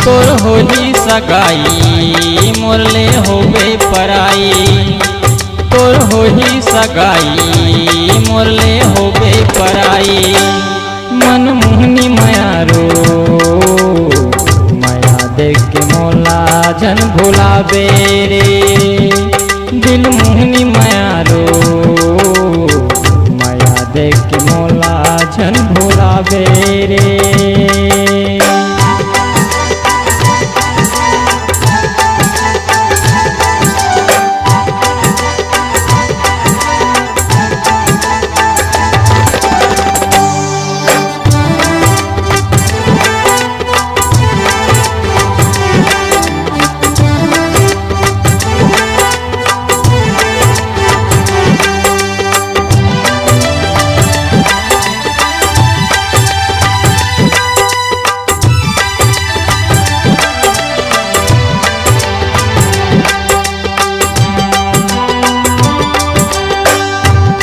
तोर होली सगाई मोरले होबे पराई, तोर होली सगाई मोरले होबे पराई। मन मोहनी मायारो माया देख के मोला जन भुलाबे रे, दिल मोहनी मायारो माया देख के मोला जन भुलाबे रे।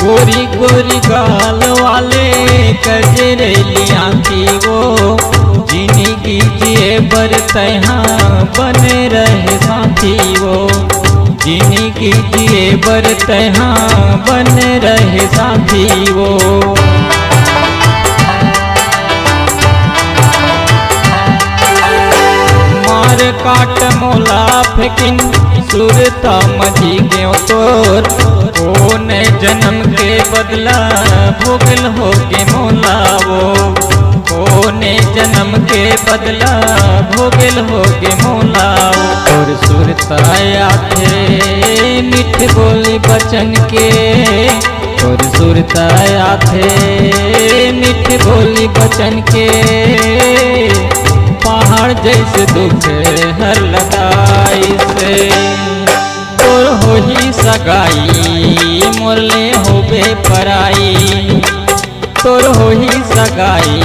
गोरी गोरी गाल वाले कजरेली आँखी वो, जिंदगी जिए बर तहाँ बने रहे साथी वो, जिंदगी जिए बर तहाँ बने रहे साथी वो। मार काट मोला फेकिन सुरता मजी गयो तोर, ओने जन्म के बदला भोगल हो के मोला वो, ओने जन्म के बदला भोगल हो के मोला वो। और सुरताया थे मिठ बोली बचन के, और सुरताया थे मिठ बोली बचन के, पहाड़ जैसे दुख हर लगाई से। तोर होली सगाई मोरले होबे पराई, तोर होली सगाई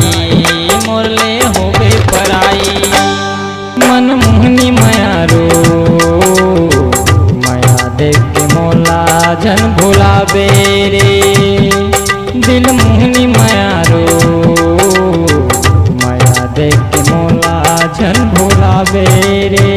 मोरले होबे पराई। मन मोहनी मायारो माया देख के मोला जन भुलाबे रे, दिल मोहनी मायारो माया देख के मोला जन भुलाबे रे।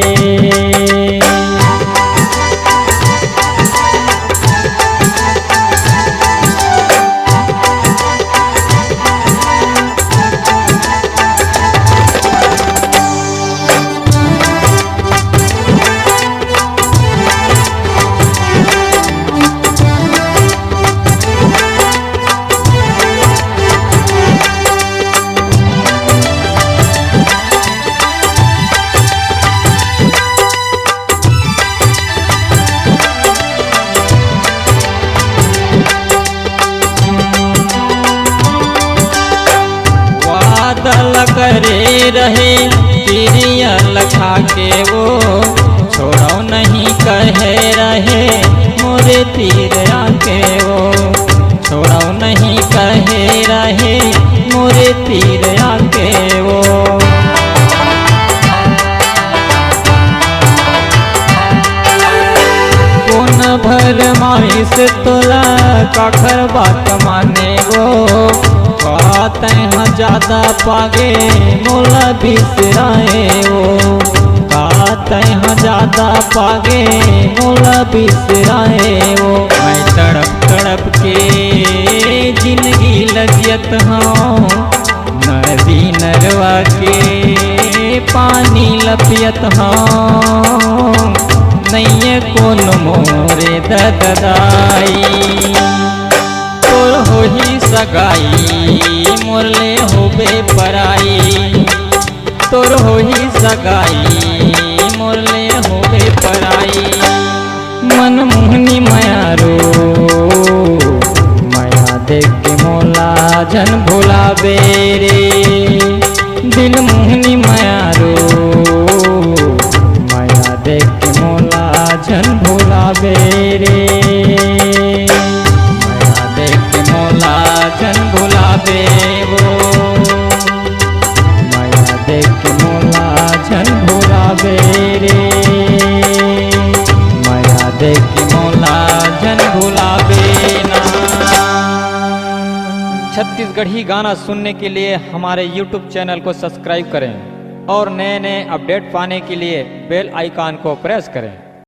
करे रहे तिरिया लखा के वो, छोड़ो नहीं कहे रहे मोरे तीर आके वो, छोड़ो नहीं कहे रहे मोरे तीर आके वो। कौन भर माइस तोला काखर बात माने वो, तहाँ ज्यादा पागे मोला बिसराए वो, तहाँ ज्यादा पागे मोला बिसराए वो। मैं तड़प तड़प के जिंदगी लगियत हूँ, नदी नरवा के पानी लपियत हूँ, नहीं कौन मोरे ददाई। तोर होली सगाई मोरले होबे पराई, तोर होली सगाई मोरले होबे पराई। मन मोहनी मायारो माया देख के मोला जन भुलाबे रे, दिल मोहनी मायारो माया देख के मोला जन भुलाबे रे। जन भुलाबे वो माया देख के मोला जन भुलाबे रे, माया देख के मोला जन भुलाबे ना। छत्तीसगढ़ी गाना सुनने के लिए हमारे YouTube चैनल को सब्सक्राइब करें। और नए नए अपडेट पाने के लिए बेल आइकॉन को प्रेस करें।